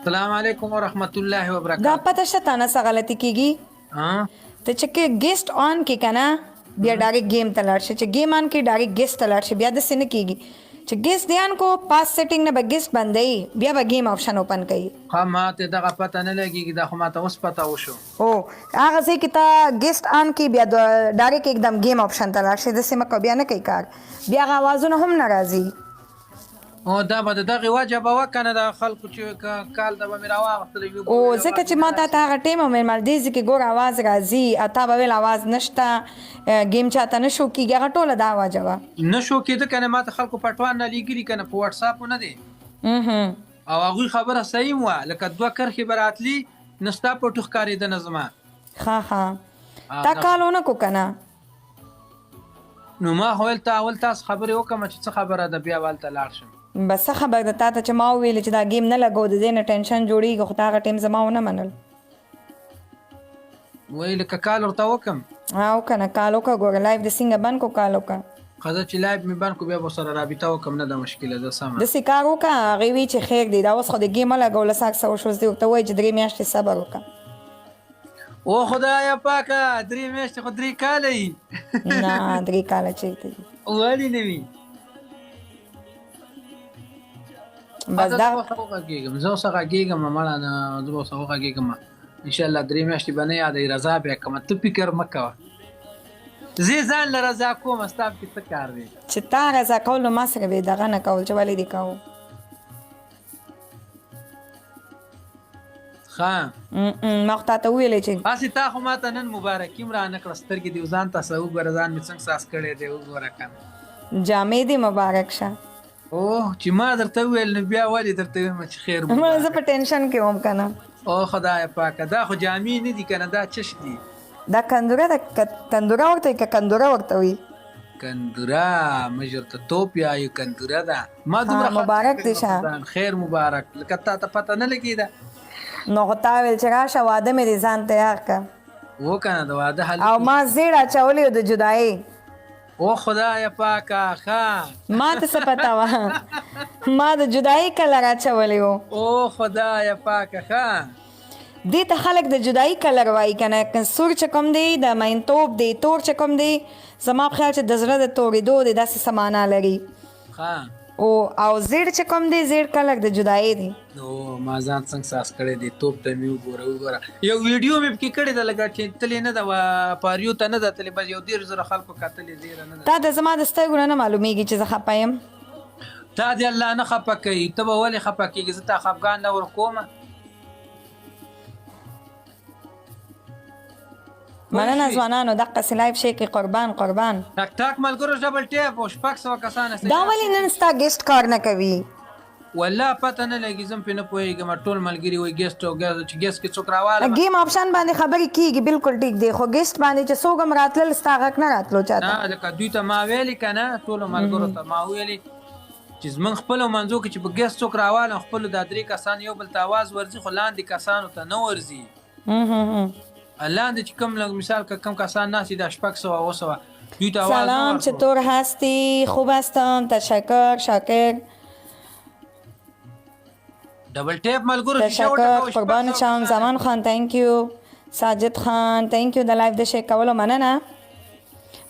السلام علیکم ورحمت الله دا وبرکاته. پته شته تا نه څه غلطي کېږي ها ته چې ګیسټ آن کې که نه بیا ډایرکټ گیم ته لاړ شي چې گیم آن کې ډایرکټ ګیسټ ته لاړ شي بیا داسې نه کېږي چې ګیسټ دی آن کو پاس سیټینګ نه به ګیسټ بندوي بیا به گیم آپشن اوپن کوي. ها ما ته دغه پته نه لګېږي دا خو ما ته اوس پته وشو. او هغه ځای کې ته ګیسټ آن کې بیا ډایرکټ एकदम گیم آپشن ته لاړ شي داسې مه کوه بیا نه کوي کار بیا هغه اوازونه هم نه راځي. او دا به د دغې وجه به وکنه د خلکو چې کال ته به مې راواغښتلی وي او ځکه چې ما تا ته هغه ټایم ومېل مالدیزي کې ګور اواز راځي او تا به ویل اواز نشته گیم چاته نه شو کېږي هغه ټوله دا وجه وه نه شو کېده که نه ما ته خلکو پټوان نه لیږلي که نه په واټساپ نه دی او هغوی خبره صحیح وه لکه 2 کرښې به راتلي نه ستا پټو ښکارېده نه زما ښه تا کال ونه کو که نه نو ما خو ویل ته اول تاسو خبرې وکړم چې څه خبره ده بیا به هلته لاړ شم. بس څه خبر ده تا ته چې ما وویلې چې دا گیم نه لګو د دې نه ټینشن جوړېږي خو تا هغه ټایم زما ونه منل وایي لکه کال ورته وکړم وکړه نه کال وکړه ګوره لایف د څنګه بند کو کال وکړه ښه ده چې لایف مې بند کړو بیا به ورسره رابطه وکړم نه ده مشکله ده سمه داسې کار وکړه هغې وایي چې خیر دی دا اوس خو د گیم ولګو له ساک څه وشوز دی ورته وایي چې 3 میاشتې صبر وکړه او خدایا پاکه 3 میاشتې خو 3 کاله یي نه 3 کاله چېرته دي ولې نه وي بس دا وغږېږم زه اوس غږېږم مړه نه زه به اوس وغږېږم انشاءالله 3 میاشتې به نه یادوي رضا بیا کومه ته فکر مه کوه زه ځان له رضا کوم ستا پکې څه کار دی چې تا رضا کول نو ما سره به دغه نه کول چې ولې دې کوو ښه ما خو تا ته وویلې چې هسې تا خو ما ته نن مبارکي م رانه کړه سترګې دې ځان ته څه وګوره ځان مې څنګه ساس کړی دی وګوره که نه جامې دې مبارک شه اوه چې ما درته وویل نو بیا ولې درته ویم چې خیر زه په ټینشن کې وم که نه او خدای پاکه دا خو جامې نه دي که نه دا چش دي دا کندوره ده کندوره ورته وي که کندوره ورته وي کندوره موږ ورته توپ یایو کندوره ده ما دومره مبارک دې شه خیر مبارک لکه تا ته پته نه لګېده نو خو تا ویل چې راشه واده مې دې ځان تیار که و که نه د واده حل او ما زیړ اچولی و د جدایي او خدای پاکه ښه ما ته څه پته وه ما د جدایي کلر اچولی و او خدای پاکه ښه دې ته خلک د جدایي کلر وایي که نه سور چې کوم دی د مینتوب دی تور چې کوم دی زما په خیال چې د زړه د تورېدو دی داسې څه معنا لري او زیړ چې کوم دی زیړ کلر د جدایي دی نو ما ځان څنګه ساس کړی دی توپ ته مې وګوره یو ویډیو مې پکې کړې ده لکه چې تلې نه ده پاریو ته نه ده تلې بس یو 1.5 خلکو کتلې ډېره نه ده تا د زما د سترګو نه معلومیږي چې زه خفه یم تا دې الله نه خفه کوي ته به ولې خفه کېږي زه تا خفګان نه ورکومه مننه ځوانانو دقسې لایف شی کې قربان ټک ټک ملګرو ډبل ټیپ او 600 کسان دا ولې نن ستا ګیسټ کار نه کوي والله پته نه لګي زم پې نه پوهېږم ټول ملګري وایي ګیسټ او چې ګیسټ کې څوک راواله گیم آپشن باندې خبرې کېږي بالکل ټیک دی خو ګیسټ باندې چې څوک هم راتلل ستا غږ نه راتلو چاته نه لکه دوی ته ما ویلې که نه ټولو ملګرو ته ما ویلې چې زمونږ خپلو منځو کې چې په ګیسټ څوک راوالم خپلو دا 3 کسان یو بل ته اواز ورځي خو لاندې کسانو ته نه ورځي لاندې چې کوم مثال که کم کسان ناست دا 600 و 700 دوی ته آواز سلام چطور هستی خوب هستم تشکر شاکر ډبل ټیپ ملګرو تشکر قربان شم زمان خان تhank you ساجد خان thank you د لایف د شیک کولو مننه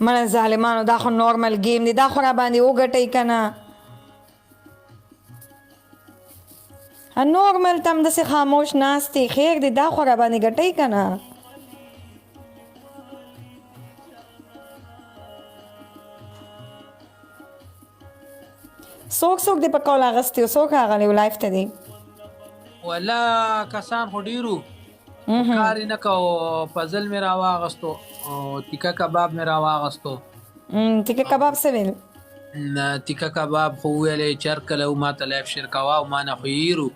منه ظالمانو دا خو نورمل گیم دی دا خو را باندې وګټئ که نه نورمل تم داسې خاموش ناست دی خیر دی دا خو را باندې ګټئ که نه څوک دی په کول اغستی او څوک راغلی و لایف ته دی والله کسان خو ډېرو کار یې نه کوو پزل مې راواغستو او تیکه کباب مې راواغستو تیکه کباب څه ویل تیکه کباب خو وویلی چې هر کله و ما ته لایف شیر کوه او ما نه خو هیرو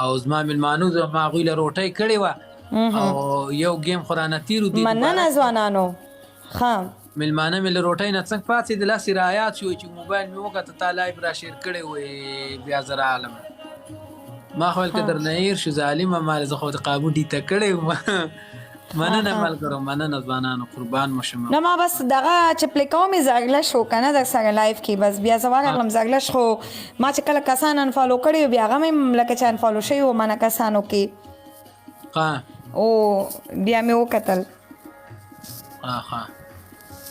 او زما مېلمانو زما هغوی له روټۍ کړې وه او یو گیم خو رانه تېرو دی مننه ځوانانو ښه مېلمانه مې له روټۍ نه څنګه پاڅېدل هسې رایاد شوی چې موبایل مې وکته تا لایف را شیر کړی وی بیا زه راغلم ما خو ویل که درنه هېر شو ظالمه ما زه خو د قابو ډیته کړی وم مننه ملګرو، مننه ځوانانو، قربان مو شم. نه ما بس دغه چې پلی کوم زغلش شو کنه در سره لایف کې، بس بیا زوار غلم زغلش خو ما چې کله کسان انفالو کړی بیا هغه مې لکه چې انفالو شوی و منه کسانو کې او بیا مې وکتل.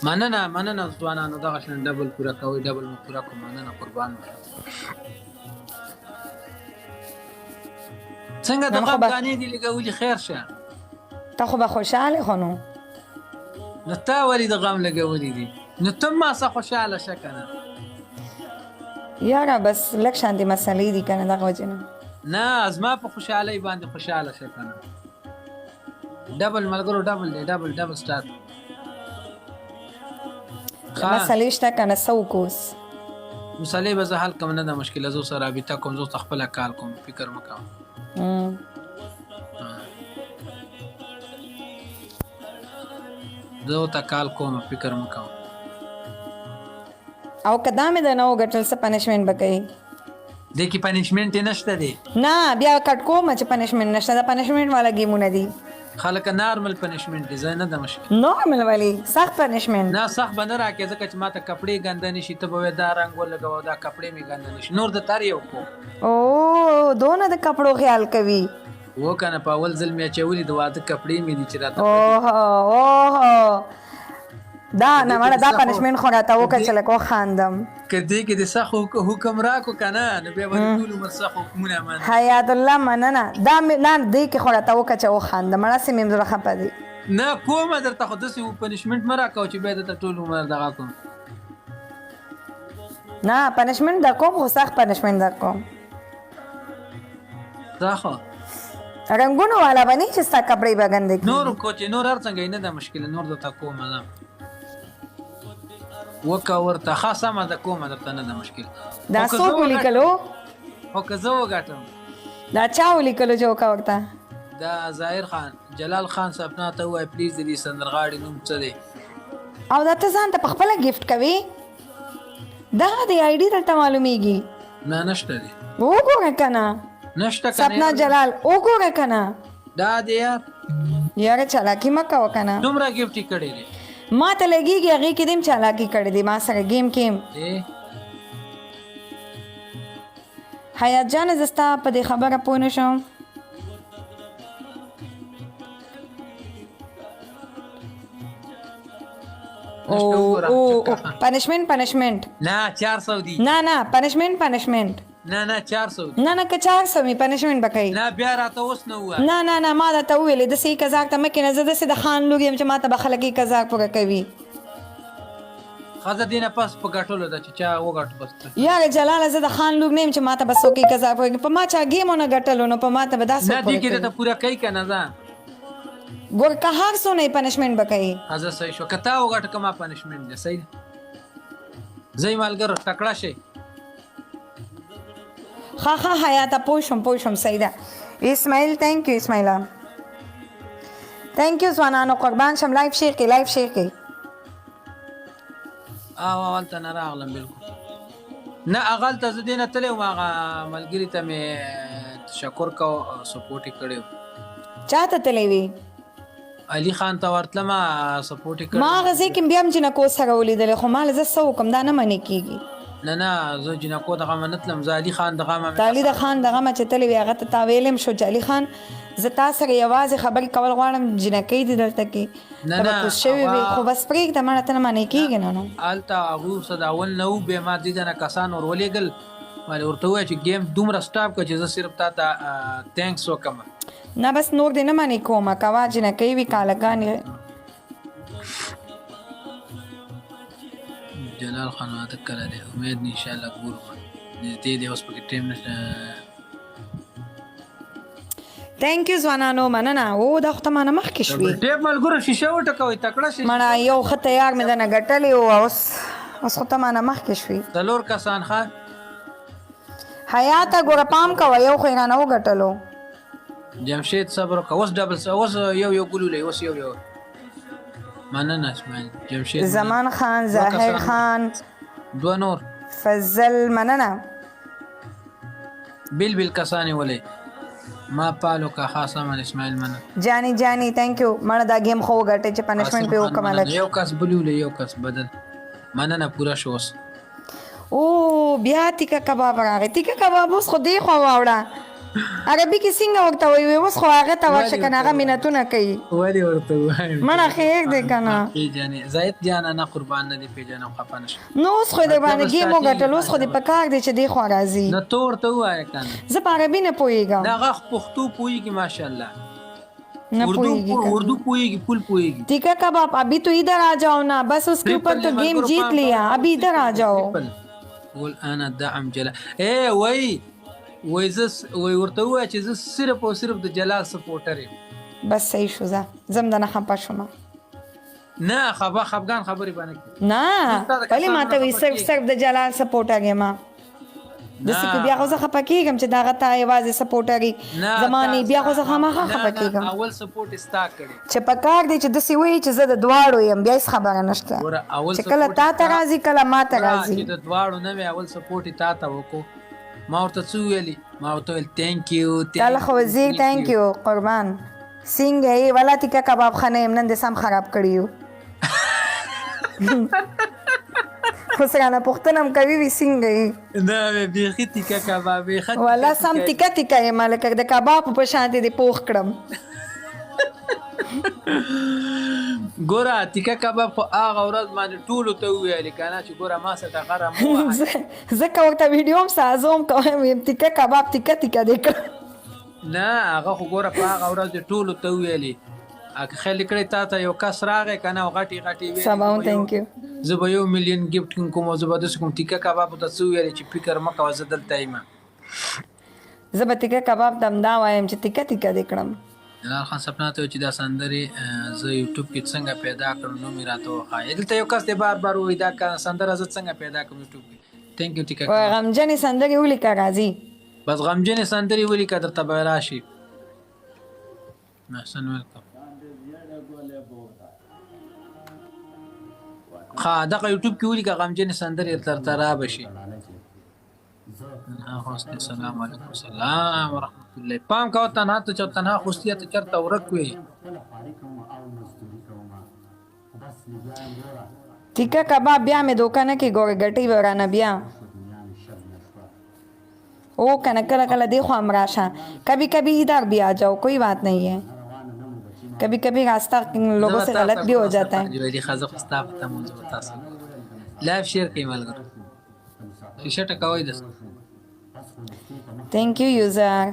مننه ځوانانو، دغه شان ډبل پوره کوي، ډبل مو پوره کوم. مننه قربان مو. څنګه د غمګانې دي لګولي؟ خیر شه. ته خو به خوشحاله خو نو تا ولې د غم لګولي دي؟ نو ته ما څه خوشحاله شه کنه یاره، بس لږ شانتې مسلې دي کنه دغه وجې نه. نه زما په خوشحالۍ باندې خوشحاله شه کنه. ډبل ملګرو، ډبل دی، ډبل سٹارټ. مسلې شته کنه، څه وکړو اوس؟ مسلې به زه حل کوم، نه ده مشکله. زه سره رابطه کوم، زه خپله کال کوم، فکر مه کوم. زه ورته کال کوم، فکر مه کوم. او که دا مې د نه وګټل څه پنشمنټ به کوي؟ دې کې پنشمنټ یې نشته دی. نه بیا کټ کوم چې پنشمنټ نشته، دا پنشمنټ والا ګیمونه دي. خلک نارمل پنشمنټ دي، زه نه ده مشکل. نارمل والی سخت پنشمنټ نه سخت به نه راکې، ځکه چې ما ته کپړې ګنده نشي، ته به وایې دا رنګ ولګوه، دا کپړې مې ګنده نشي. نور د تر یو کو او دونه د کپړو خیال کوي و کنه. په اول ځل مې اچولي د واده کپړې مې دي چې راته اوه دا نه مړه دا پنشمنټ خو راته وکړه چې لکه وخاندم. که دې کې د سخت حکم راکو که نه، نو بیا به د ټول عمر سخت حکمونه منه. حیات الله مننه. دا نه دې کې خو راته وکړه چې وخاندم، مړسې مې زړه خفه دي. نه کومه درته خو داسې پنشمنټ مه راکوه چې بیا درته ټول عمر دغه کوم. نه پنشمنټ در کوم، خو سخت پنشمنټ در کوم. دا خو رنګونو والا به نه چې ستا کپړې به ګندې کړي. نور کو چې نور هر څنګه نه ده مشکله، نور درته کومه ده وکه ورته ښه سمه ده کومه درته نه ده مشکله. دا څوک ولیکلو؟ خو که زه وګټم. دا چا ولیکلو چې وکه ورته؟ دا ظاهر خان، جلال خان سپنا ته ووایه پلیز د دې سندرغاړي نوم څه دی؟ او دا ته ځان ته پخپله ګفټ کوې؟ دغه دی آی ډي درته معلومیږي؟ نه نشته دی. وګوره کنه نشته کنه سپنا جلال وګوره کنه. دا دی یاره چالاکي مه کوه کنه. دومره ګفټ یې کړی دی. ما ته لګېږي هغې کې دیم چالاکي کړې دی ما سره ګیم کیم. حیات جانه زه ستا په دې خبره پوه نه شم. پنشمنټ نه 400 دی. نه پنشمنټ نه 400 دی. نه که 400 می پنشمنټ به کوي. نه بیا راته اوس نه ووایه. نه ما درته وویلې داسې 1000 ته مه کښېنه، زه داسې د خان لور یم چې ما ته به خلک 1000 پوره کوي. ښځه دې نه پس په ګټلو ده چې چا وګټو بس. یاره جلاله زه د خان لور نه یم چې ما ته به څوک 1000 پوره کوي. په ما چا ګیم ونه ګټلو نو په ما ته به دا څوک نه دې کې درته پوره کوي که نه ځه ګور که هر څو نه یې پنشمنټ به کوي. ښځه صحیح شو، که تا وګټه که ما پنشمنټ دی. صحیح ده. ځئ ملګرو تکړه شئ. ښه حیاته پوه شوم صحیح ده. اسماعیل تhank you اسماعیله thank you ځوانانو قربان شم. لایف شیر کړئ. اولته نه راغلم بالکل نه اغلته زه دې نه تللی وم، هغه ملګري ته مې تشکر کو سپورټ یې کړی و. چا ته تللی وي؟ علي خان ته ورتلم سپورټ یې کړی. ما هغه ځای کې بیا هم جنکو سره ولیدلی، خو ما له زه څه وکړم دا نه منې کېږي. نه زه جنکو دغه م نه تلم، زه علي خان دغه م علي د خان دغه م چې تللی وي هغه ته تا ویلم شو چې علي خان زه تا سره یوازې خبرې کول غواړم، جنکۍ دي دلته کې ته به کوز شوي وي، خو بس پرېږده مړه ته نه منې کېږي. نه هلته هغوی څه د اول نه وو، بیا ما دې ځنه کسان ور ولېږل، ما ورته وویل چې ګیم دومره سټاپ کړه چې زه صرف تا ته تینکس وکړم. نه بس نور دې نه منې کومه کوه، جنکۍ وي کالګانې. جلال خان واده کړی دی، امید ان شاء الله ګورو نږدې دی، اوس پکې ټایم نشته. تhank you ځوانانو مننه. او دا خو ته مانه مخکې شوي ټیپ ملګرو شیشه وټکوئ تکړه شئ. مړه یو ښه تیار مې دنه ګټلی و، اوس خو ته مانه مخکې شوي. 4 کسان ښه حیاته ګوره پام کوه، یو خو یې رانه وګټلو. جمشید صبر وکړه. اوس ډبل اوس یو ګلولی، اوس یو مننه اسماعیل. جمشید زمان خان، ظاهر خان، 2 نور فضل مننه. بیل کسانی ولی ما پالو کا خاص من اسماعیل من جانی تhank you مړه دا گیم خو وګټه چې پنشمنت په وکم لګ یو کس بلول یو کس بدل مننه پورا شوس او بیا تیکا کباب راغی تیکا کباب اوس خو دی خو واوړه عربي کې څنګه ورته وایي اوس خو هغه ته ورشه کنه هغه مینتونه کوي ولی ورته وایي مړه خیر دی کنه پیجانې زاید جانا نه قربان نه دی پیجانم خپانه شو نو اوس خو د باندې گیم وګټل اوس خو د پکار دی چې دی خو راځي نه تو ورته وایي کنه زه په عربي نه پوهیږم دا غ پښتو پوهیږي ماشاءالله ना पोएगी उर्दू पोएगी फुल पोएगी ठीक है कब आप अभी तो इधर आ जाओ ना बस उसके ऊपर तो गेम जीत लिया अभी इधर आ जाओ قول انا دعم جلال اے وای زس وای ورته وای چې زس صرف او صرف د جلال سپورټر یم بس صحیح شو زم د نه خپه شوم نه خفغان خبرې باندې نه ولی ما ته وی صرف د جلال سپورټر یم دسی که بیا خو زه خپه کېږم چې دغه ته یوازې سپورټري زمانې بیا خو زه خامخا خپه کېږم اول سپورټ ستا کړی چې په کار دی چې داسې وایي چې زه د دواړو یم بیا هېڅ خبره نشته چې کله تا ته راځي کله ما ته راځي چې د دواړو نه وي اول سپورټ یې تا ته وکړو ما ورته څه ویلي ما ورته ویل تھینک یو تاله خو وزیر تھینک یو قربان څنګه یې ولا تیکه کباب خانه یم نن دې سم خراب کړي یو خو سرانه پوښتنه هم کوي وي څنګه یې نه بیخي تیکه کباب یې والا سم تیکه یم لکه د کباب په شانتې دې پوخ کړم ګوره تیکه کباب خو هغه ورځ باندې ټولو ته وویلې که نه چې ګوره ما څه ته غره مه وهه ځکه ورته ویډیو هم سازوم کوم یم تیکه کباب تیکه دې کړم نه هغه خو ګوره په هغه ورځ دې ټولو ته وویلې که خیال کړی تا ته یو کس راغی که نه او غټې ویلې سباو تھینک یو زه به 1 ملیون ګفټ کوم او زه به داسې کوم تیکه کباب ته څه وویلې چې فکر مه کوه زه دلته یم زه به تیکه کباب ته همدا وایم چې تیکه دې کړم جلال خان سپنا ته چې دا سندرې زه یوټیوب کې څنګه پیدا کړم نو مې راته وښایه دلته یو کس دی بار وایي دا سندره زه څنګه پیدا کړم یوټیوب کې تھینک یو ټیکه غمجنې سندرې ولیکه راځي بس غمجنې سندرې ولیکه درته به راشي محسن ویلکم ښه دغه یوټیوب کې ولیکه غمجنې سندرې درته رابه شي السلام علیکم السلام ورحمت الله پام کوه تنها ته چې تنها خوستیه ته چېرته ورک وي تیکه کباب بیا مې دوکه نه کې ګورې ګټۍ به رانه بیا او کنه کله دی خو هم راشه کبھی کبھی ادھر بھی آ جاؤ کوئی بات نہیں ہے کبھی کبھی راستہ لوگوں سے غلط بھی ہو جاتا ہے لائف شیئر کوي ملګرو شیشه ټکوئ دس تھینک یو یوزر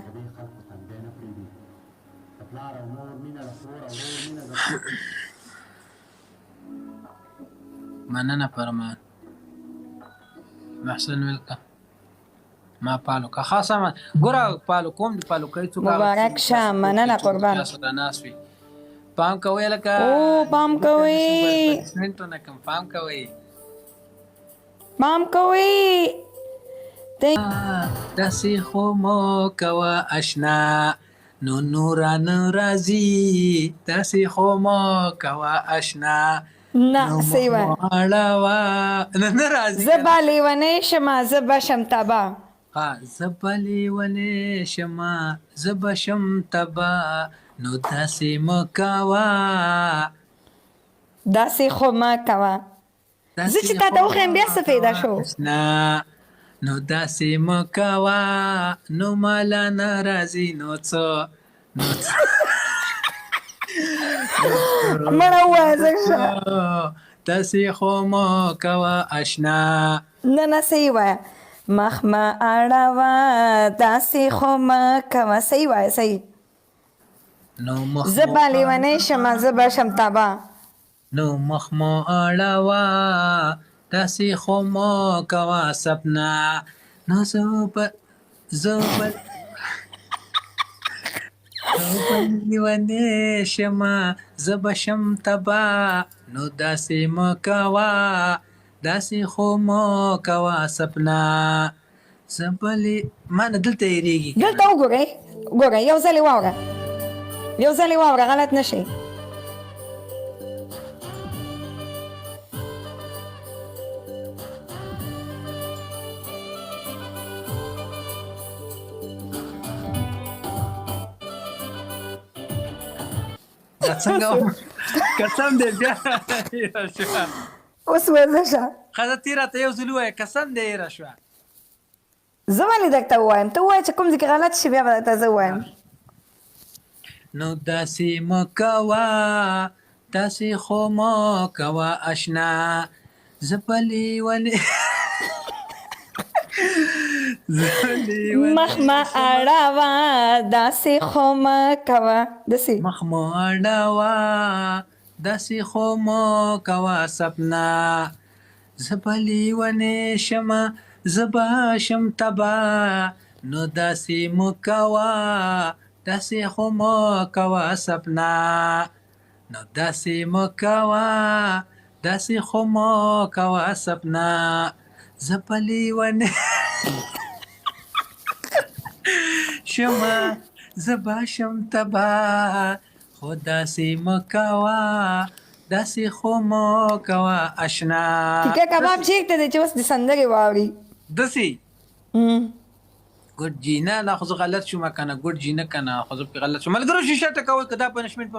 مننه پرمان محسن ویلکم ما پالو که خاصه من ګوره پالو کوم دی پالو کوي څوک مبارک شه مننه قربان پام کوئ لکه او پام کوئ پام کوئ داسې خو مو کوه اشنا نو نورانه راځي داسې خو مو کوه اشنا نه صحیح وایه نه راځي زه به لیونی شمه زه به شم تبا زه به لیونی شمه زه به شم تبا نو داسې مه کوه داسې خو مه کوه زه چې تا ته وښیم بیا څه پیدا شو نو داسې مه کوه نو مالا نه راځي نو څه مړه ووایه زه ښه داسې خو مه کوه اشنا نه صحیح وایه مخ مه اړوه داسې خو مه کوه صحیح وایه صحیح زه به لیونی شمه زه به شم تبا نو مخ مو اړوه داسې خو مه کوه سپنا نو زه به لیونی شمه زه به شم تبا نو داسې مه کوه داسې خو مه کوه سپنا زه به ما نه دلته یېرېږي دلته وګورئ یو ځلې واوره غلط نه شي څنګه قسم دې بیا هېره شوه اوس وځه شه ښځه ته راته یو ځل ووایه قسم دې هېره شوه زه ولې درته ووایم ته ووایه چې کوم ځای کې غلط شي بیا به درته زه ووایم نو داسې مه کوه داسې خو مه کوه اشنا زه په لیونې مخ مه اړوه داسې خو مه کوه داسې مخ مه اړوه داسې خو مه کوه سپنا زه به لیونې شمه زه به شم تبا نو داسې مه کوه داسې خو مه کوه سپنا نو داسې مه کوه داسې خو مه کوه سپنا زه په لیونې شمه زه به شم تبا خو داسې مه کوه داسې خو مه کوه اشنا تیکه کباب چیرته دی چې اوس د سندرې واوري داسې ګډ جی نه خو زه غلط شوم که نه ګډ جی نه که نه خو زه پرې غلط شوم ملګرو شیشه ټکوئ که دا پنشمنټ